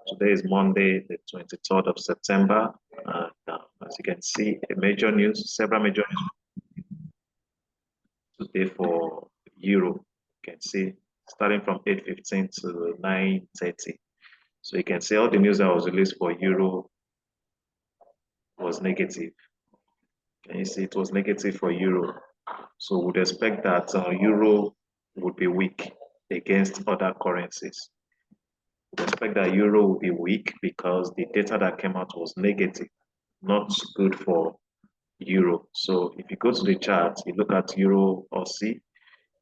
Today is Monday, the 23rd of September. And as you can see, several major news today for Euro. You can see starting from 8:15 to 9:30. So you can see all the news that was released for Euro was negative. Can you see it was negative for Euro? So we'd expect that Euro would be weak against other currencies. We expect that Euro will be weak because the data that came out was negative, not good for Euro. So if you go to the chart, you look at Euro Aussie,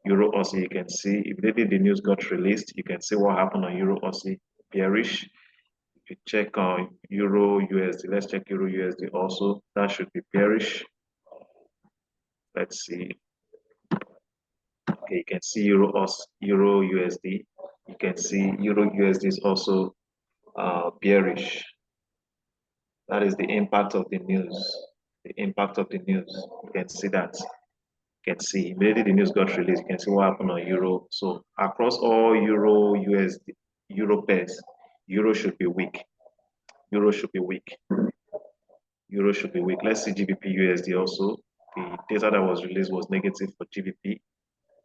you can see immediately the news got released, you can see what happened on Euro Aussie, bearish. If you check on Euro USD, let's check Euro USD also, that should be bearish. Let's see. Okay, you can see Euro USD. You can see Euro USD is also bearish. That is the impact of the news. The impact of the news. You can see that. You can see immediately the news got released. You can see what happened on Euro. So across all Euro USD, Euro pairs, Euro should be weak. Euro should be weak. Euro should be weak. Let's see GBP USD also. The data that was released was negative for GBP.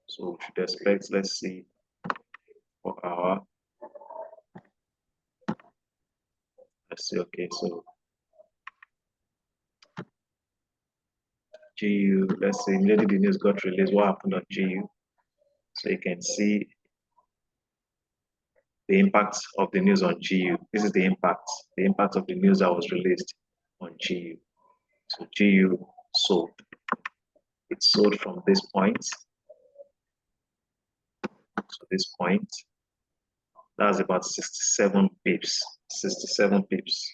So we should expect, let's see, for our, let's see, okay, so GU, let's see, immediately the news got released, what happened on GU? So you can see the impact of the news on GU. This is the impact of the news that was released on GU. So GU sold. It sold from this point to this point. That's about 67 pips. 67 pips.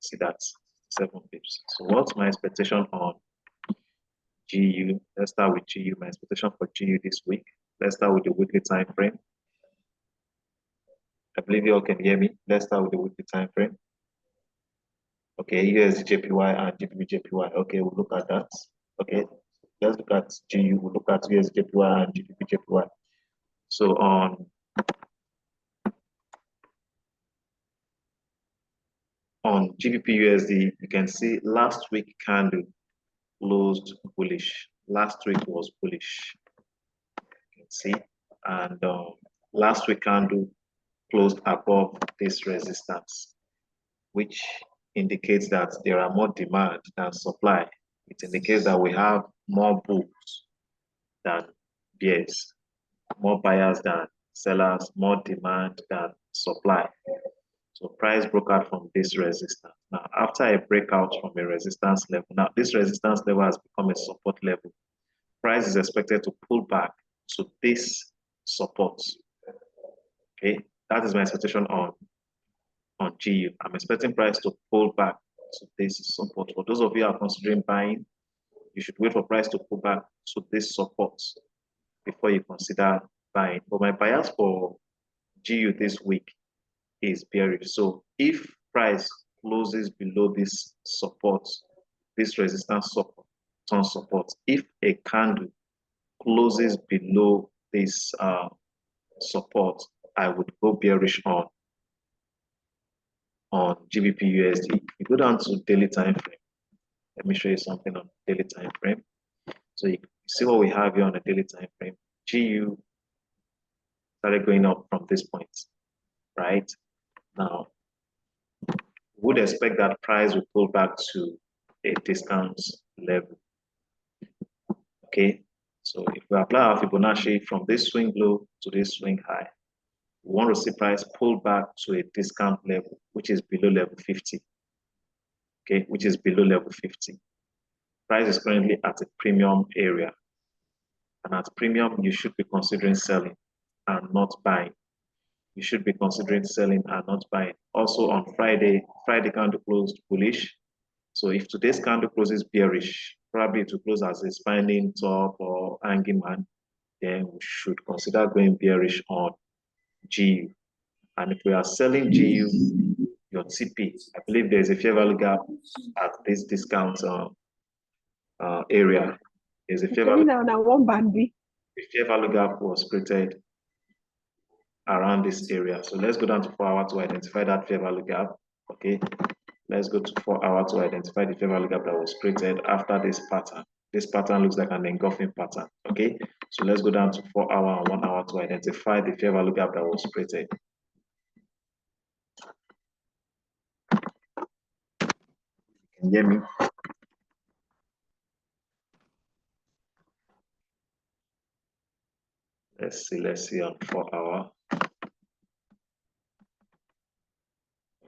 See that? 7 pips. So what's my expectation on GU? Let's start with GU. My expectation for GU this week. Let's start with the weekly time frame. I believe you all can hear me. Let's start with the weekly time frame. Okay, here's JPY and GBP-JPY. Okay, we'll look at that. Okay, let's look at GU. We'll look at USD-JPY and GBP-JPY. So on GBP-USD, you can see last week candle closed bullish. Last week was bullish. You can see, and last week candle closed above this resistance, which indicates that there are more demand than supply. It indicates that we have more bulls than bears, more buyers than sellers, more demand than supply. So price broke out from this resistance. Now, after a breakout from a resistance level, now this resistance level has become a support level. Price is expected to pull back to this support. Okay, that is my expectation on GU. I'm expecting price to pull back to this support. For those of you who are considering buying, you should wait for price to pull back to this support before you consider buying. But my bias for GU this week is bearish. So if price closes below this support, this resistance support, if a candle closes below this support, I would go bearish on GBP USD. You go down to daily time frame. Let me show you something on daily time frame. So you see what we have here on the daily time frame. GU started going up from this point, right? Now, would expect that price will pull back to a discount level. Okay, so if we apply our Fibonacci from this swing low to this swing high, we want to see price pull back to a discount level, which is below level 50. Okay, which is below level 50. Price is currently at a premium area. And at premium, you should be considering selling and not buying. You should be considering selling and not buying. Also on Friday candle closed bullish. So if today's candle closes bearish, probably it will close as a spinning top or hanging man, then we should consider going bearish on GU. And if we are selling GU, your TP, I believe there's a fair value gap at this discount area. There's a fair value gap was created around this area. So let's go down to 4 hour to identify that fair value gap. Okay, let's go to 4 hour to identify the fair value gap that was created after this pattern. This pattern looks like an engulfing pattern. Okay, so let's go down to 4 hour and 1 hour to identify the fair value gap that was created. Can you hear me? Let's see on 4 hour.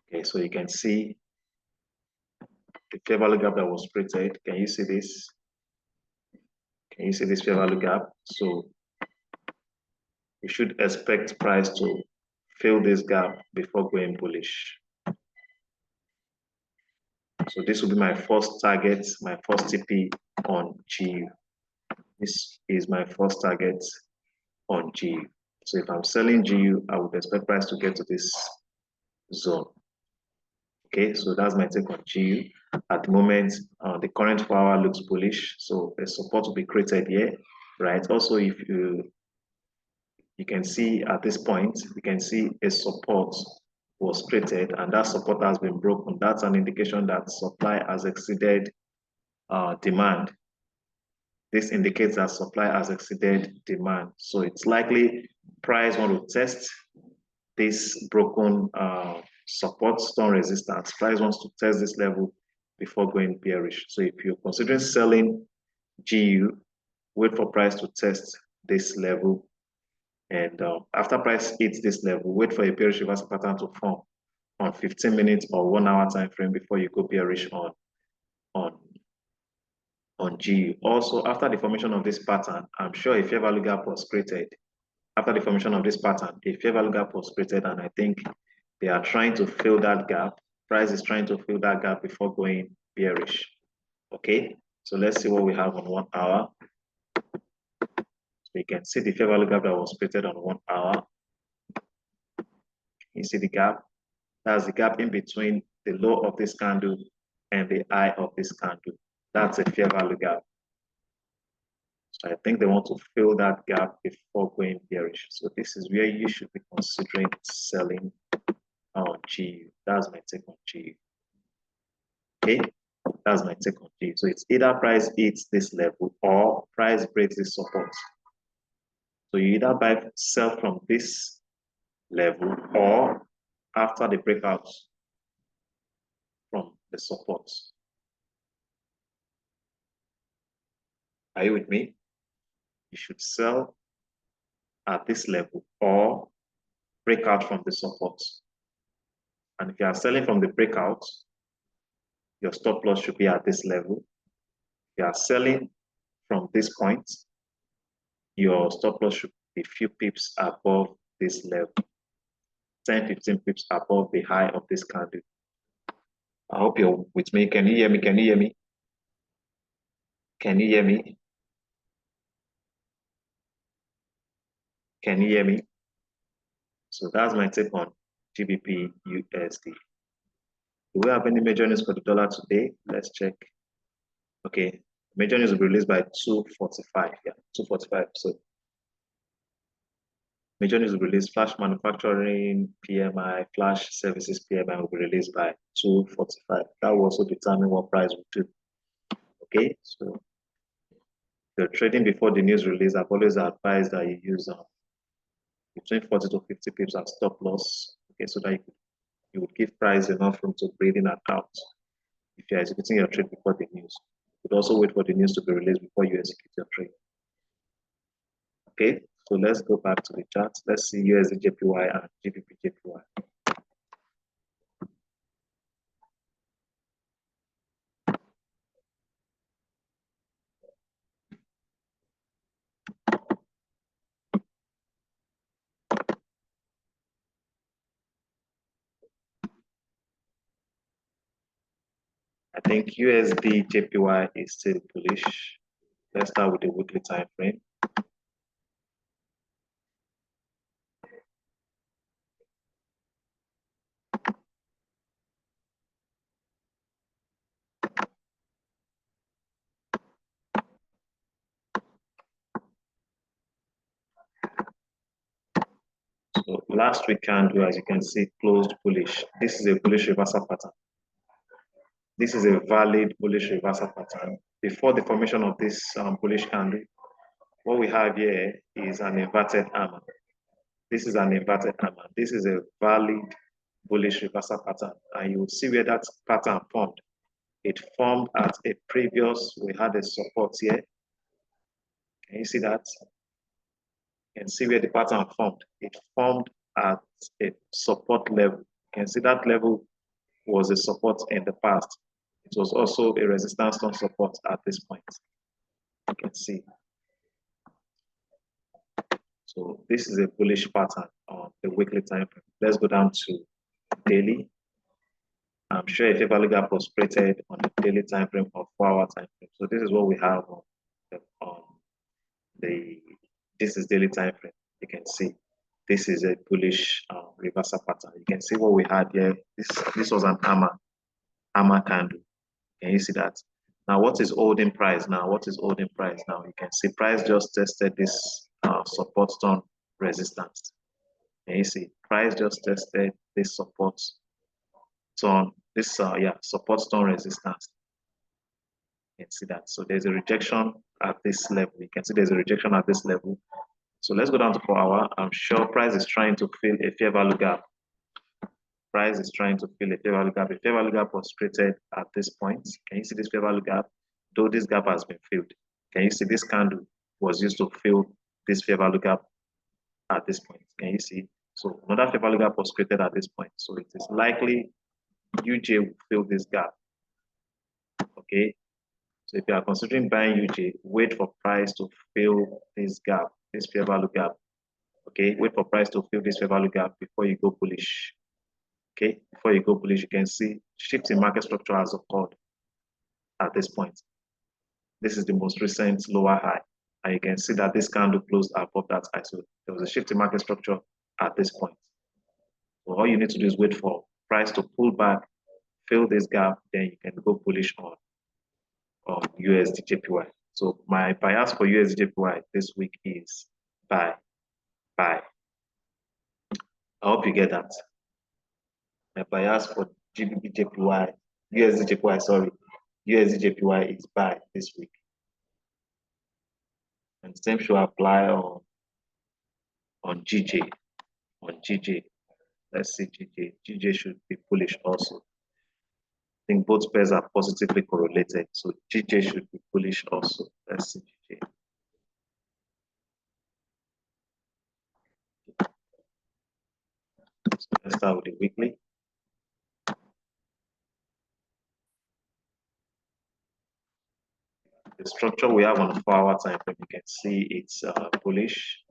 Okay, so you can see the fair value gap that was created. Can you see this? Can you see this fair value gap? So you should expect price to fill this gap before going bullish. So this will be my first target, my first TP on GU. This is my first target on GU. So if I'm selling GU, I would expect price to get to this zone. Okay, so that's my take on GU. At the moment, the current 4 hour looks bullish, so a support will be created here, right? Also, if you can see at this point, you can see a support was created and that support has been broken. That's an indication that supply has exceeded demand. This indicates that supply has exceeded demand. So it's likely price want to test this broken support stone resistance. Price wants to test this level before going bearish. So if you're considering selling GU, wait for price to test this level. And after price hits this level, wait for a bearish reversal pattern to form on 15 minutes or 1 hour time frame before you go bearish on GU. Also, after the formation of this pattern, I'm sure a fair value gap was created. After the formation of this pattern, a fair value gap was created, and I think they are trying to fill that gap. Price is trying to fill that gap before going bearish. Okay, so let's see what we have on 1 hour. So you can see the fair value gap that was created on 1 hour. You see the gap? That's the gap in between the low of this candle and the high of this candle. That's a fair value gap. So I think they want to fill that gap before going bearish. So this is where you should be considering selling on GU. That's my take on GU. Okay, that's my take on GU. So it's either price hits this level or price breaks this support. So you either sell from this level or after the breakout from the support. Are you with me? You should sell at this level or break out from the support. And if you are selling from the breakout, your stop loss should be at this level. If you are selling from this point, your stop loss should be a few pips above this level, 10, 15 pips above the high of this candle. I hope you're with me. Can you hear me? Can you hear me? Can you hear me? Can you hear me? So that's my take on GBP USD. Do we have any major news for the dollar today? Let's check. Okay, major news will be released by 2:45. Yeah, 2:45. So major news will be released. Flash manufacturing PMI, flash services PMI will be released by 2:45. That will also determine what price will do. Okay, so if you're trading before the news release, I've always advised that you use between 40 to 50 pips as stop loss. Okay, so that you would give price enough room to breathe in and out. If you're executing your trade before the news, you could also wait for the news to be released before you execute your trade. Okay, so let's go back to the chart. Let's see USD JPY and GBP JPY. I think USD JPY is still bullish. Let's start with the weekly time frame. So last week candle, as you can see, closed bullish. This is a bullish reversal pattern. This is a valid bullish reversal pattern. Before the formation of this bullish candle, what we have here is an inverted hammer. This is an inverted hammer. This is a valid bullish reversal pattern. And you will see where that pattern formed. It formed at a previous, we had a support here. Can you see that? You can see where the pattern formed. It formed at a support level. You can see that level was a support in the past. It was also a resistance on support at this point. You can see. So this is a bullish pattern on the weekly time frame. Let's go down to daily. I'm sure if a gap was created on the daily time frame or 4-hour time frame. So this is what we have on this is daily time frame. You can see this is a bullish reversal pattern. You can see what we had here. This was an hammer candle. Can you see that? Now, what is holding price now? What is holding price now? You can see price just tested this support zone resistance. Can you see? Price just tested this support zone, support zone resistance. You can see that. So there's a rejection at this level. You can see there's a rejection at this level. So let's go down to 4-hour. I'm sure price is trying to fill a fair value gap. Price is trying to fill a fair value gap. A fair value gap was created at this point. Can you see this fair value gap? Though this gap has been filled. Can you see this candle was used to fill this fair value gap at this point? Can you see? So another fair value gap was created at this point. So it is likely UJ will fill this gap. Okay. So if you are considering buying UJ, wait for price to fill this gap, this fair value gap. Okay, wait for price to fill this fair value gap before you go bullish. Okay, before you go bullish, you can see shift in market structure has occurred at this point. This is the most recent lower high, and you can see that this candle closed above that high. So there was a shift in market structure at this point. So all you need to do is wait for price to pull back, fill this gap, then you can go bullish on USD JPY. So my bias for USD JPY this week is buy. I hope you get that. My bias for GBP JPY, USD JPY, sorry, USD JPY is buy this week. And the same should apply on GJ. On GJ. Let's see GJ. GJ should be bullish also. I think both pairs are positively correlated. So GJ should be bullish also. Let's see GJ. So let's start with the weekly. The structure we have on the 4-hour time frame, you can see it's bullish.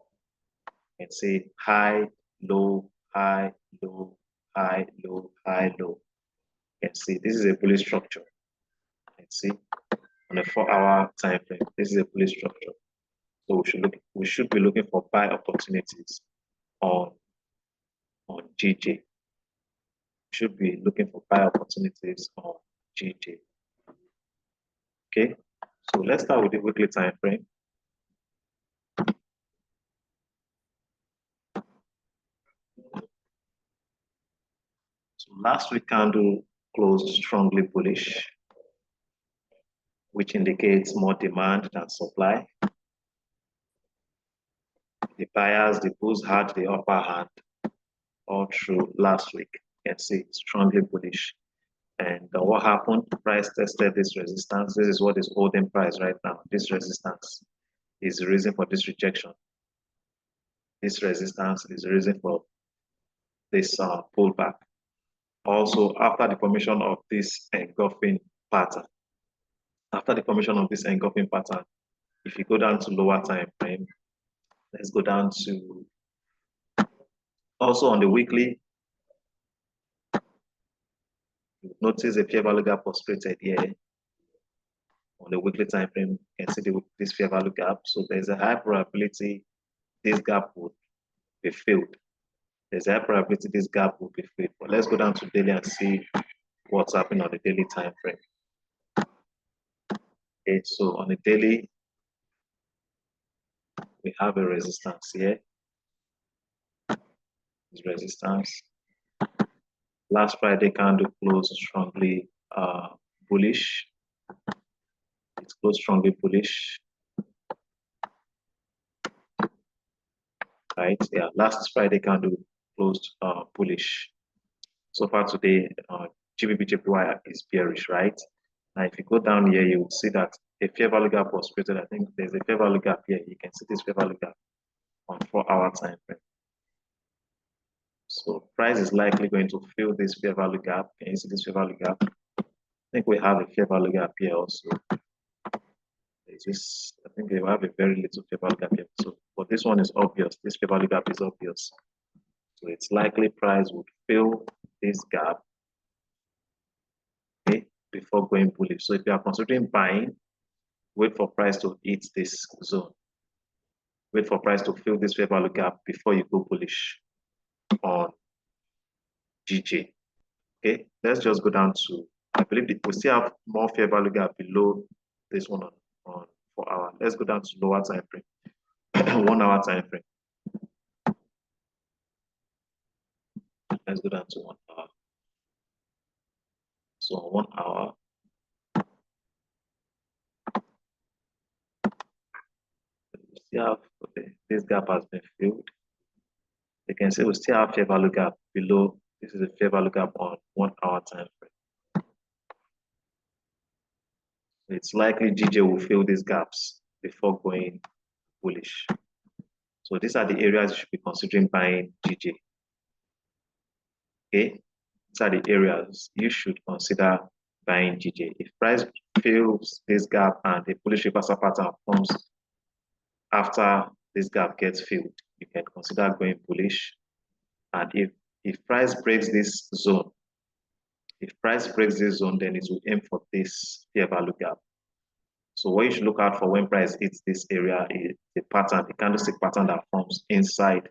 You can see high, low, high, low, high, low, high, low. You can see this is a bullish structure. You can see on the 4-hour time frame, this is a bullish structure. So we should be looking for buy opportunities on GJ. We should be looking for buy opportunities on GJ. Okay, so let's start with the weekly time frame. So last week candle closed strongly bullish, which indicates more demand than supply. The buyers, the bulls had the upper hand all through last week. You can see strongly bullish. And what happened? Price tested this resistance. This is what is holding price right now. This resistance is the reason for this rejection. This resistance is the reason for this pullback. Also, after the formation of this engulfing pattern, if you go down to lower time frame, let's go down to also on the weekly. Notice a fair value gap was created here. On the weekly time frame, you can see this fair value gap. So there's a high probability this gap would be filled. There's a high probability this gap will be filled. But let's go down to daily and see what's happening on the daily time frame. Okay, so on the daily, we have a resistance here. is resistance. Last Friday candle closed strongly bullish. It closed strongly bullish. Right? Yeah, last Friday candle closed bullish. So far today, GBP/JPY is bearish, right? Now, if you go down here, you will see that a fair value gap was created. I think there's a fair value gap here. You can see this fair value gap on 4-hour time frame. So price is likely going to fill this fair value gap. Can you see this fair value gap? I think we have a fair value gap here also. I think we have a very little fair value gap here. So, but this one is obvious. This fair value gap is obvious. So it's likely price would fill this gap, okay, before going bullish. So if you are considering buying, wait for price to hit this zone. Wait for price to fill this fair value gap before you go bullish on GJ. Okay, let's just go down to, I believe we still have more fair value gap below this one on 4-hour. Let's go down to lower time frame, 1-hour time frame. Let's go down to 1 hour. So 1 hour, we still have, okay, this gap has been filled. You can see we still have fair value gap below. This is a fair value gap on 1-hour time frame. It's likely GJ will fill these gaps before going bullish. So these are the areas you should be considering buying GJ. Okay, these are the areas you should consider buying GJ. If price fills this gap and the bullish reversal pattern forms after this gap gets filled, you can consider going bullish. And if price breaks this zone, then it will aim for this fair value gap. So what you should look out for when price hits this area is the pattern, the candlestick pattern that forms inside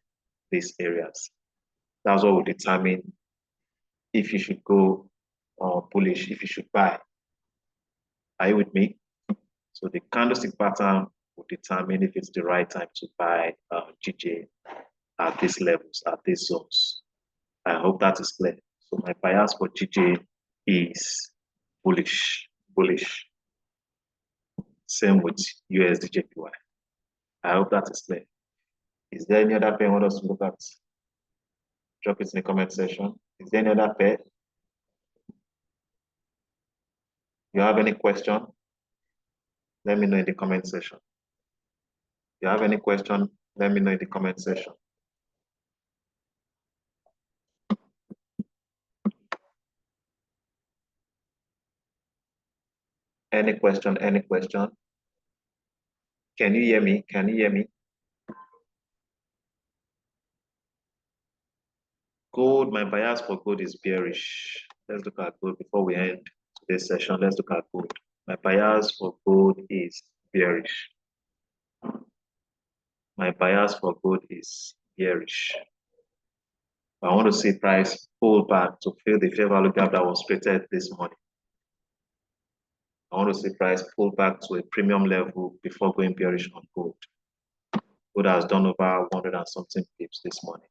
these areas. That's what will determine if you should go bullish, if you should buy. Are you with me? So the candlestick pattern will determine if it's the right time to buy GJ at these levels, at these zones. I hope that is clear. So my bias for GJ is bullish. Same with USD/JPY. I hope that is clear. Is there any other pair you want us to look at? Drop it in the comment section. Is there any other pair? You have any question? Let me know in the comment section. If you have any question, let me know in the comment section. Any question, any question? Can you hear me? Can you hear me? Gold, my bias for gold is bearish. Let's look at gold before we end today's session. Let's look at gold. My bias for gold is bearish. My bias for gold is bearish. I want to see price pull back to fill the fair value gap that was created this morning. I want to see price pull back to a premium level before going bearish on gold. Gold has done over 100 and something pips this morning.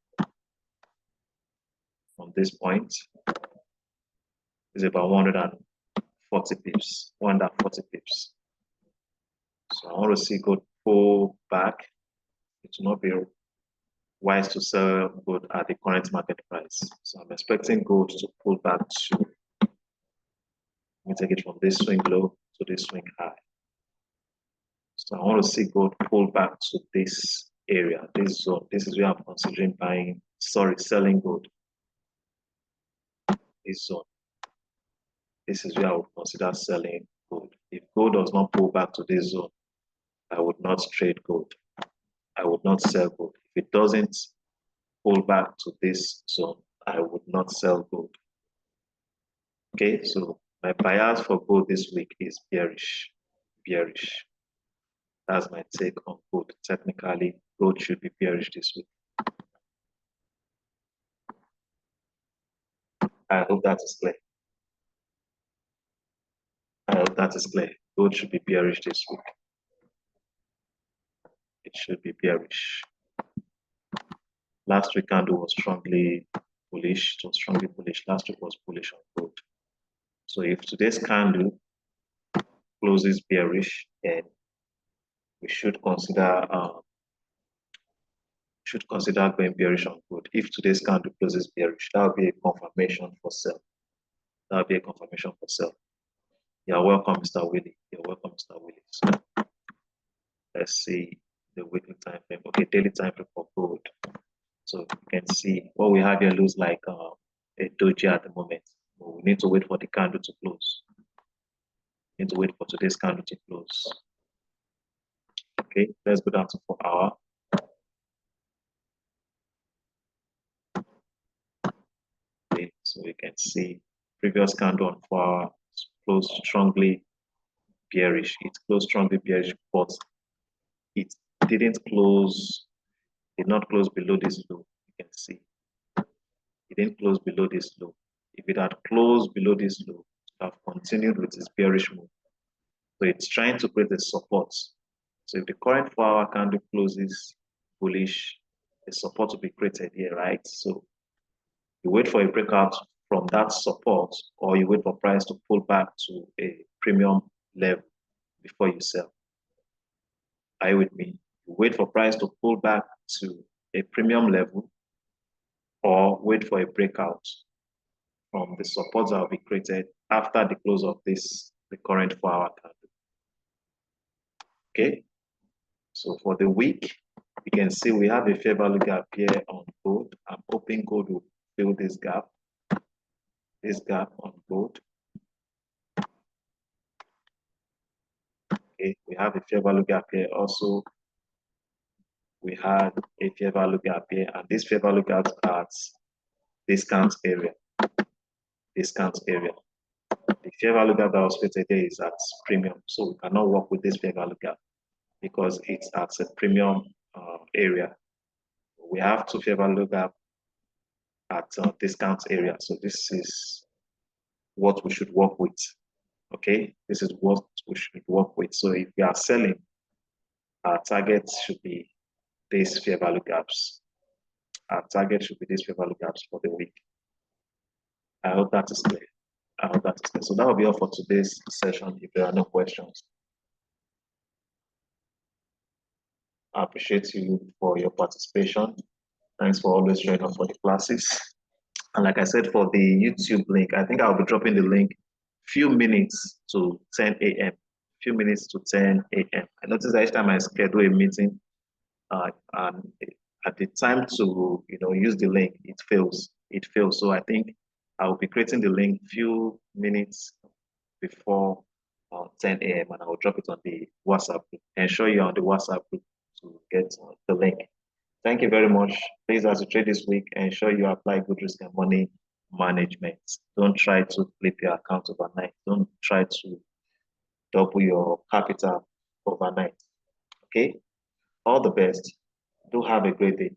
From this point, it's about 140 pips, 140 pips. So I want to see gold pull back. It will not be wise to sell gold at the current market price. So I'm expecting gold to pull back to, let me take it from this swing low to this swing high. So I want to see gold pull back to this area, this zone. This is where I'm considering selling gold. This zone. This is where I would consider selling gold. If gold does not pull back to this zone, I would not trade gold. I would not sell gold. If it doesn't pull back to this zone, I would not sell gold. Okay, so my bias for gold this week is bearish. Bearish. That's my take on gold. Technically, gold should be bearish this week. I hope that is clear. I hope that is clear. Gold should be bearish this week. It should be bearish. Last week candle was strongly bullish. It was strongly bullish. Last week was bullish on gold. So if today's candle closes bearish, then we should consider going bearish on gold. If today's candle closes bearish, that will be a confirmation for sell. That will be a confirmation for sell. You're welcome, Mr. Willie. You're welcome, Mr. Willie. So let's see the weekly time frame. Okay, daily time frame for gold. So you can see what we have here looks like a doji at the moment. But we need to wait for the candle to close. We need to wait for today's candle to close. Okay, let's go down to 4 hour. Okay, so we can see previous candle on 4 hour closed strongly bearish. It closed strongly bearish, but it did not close below this low. You can see it didn't close below this low. If it had closed below this low, it would have continued with its bearish move. So it's trying to create a support. So if the current 4 hour candle closes bullish, a support will be created here, right? So you wait for a breakout from that support, or you wait for price to pull back to a premium level before you sell. Are you with me? You wait for price to pull back to a premium level, or wait for a breakout from the support that will be created after the close of the current 4 hour candle. Okay, so for the week, you can see we have a fair value gap here on gold. I'm hoping gold will fill this gap on gold. Okay, we have a fair value gap here. Also, we had a fair value gap here, and this fair value gap at discount area. Discount area. The fair value gap that was created there is at premium, so we cannot work with this fair value gap because it's at a premium area. We have two fair value gap at discount area, so this is what we should work with. Okay, this is what we should work with. So if we are selling, our target should be these fair value gaps. Our target should be these fair value gaps for the week. I hope that is clear. I hope that is clear. So that will be all for today's session. If there are no questions, I appreciate you for your participation. Thanks for always joining us for the classes. And like I said, for the YouTube link, I think I'll be dropping the link few minutes to 10 a.m. Few minutes to 10 a.m. I noticed that each time I schedule a meeting, and at the time to use the link, it fails. It fails. So I think I will be creating the link few minutes before 10 a.m. and I will drop it on the WhatsApp group. Ensure you're on the WhatsApp group to get the link. Thank you very much. Please, as you trade this week, ensure you apply good risk and money management. Don't try to flip your account overnight. Don't try to double your capital overnight. Okay? All the best. Do have a great day.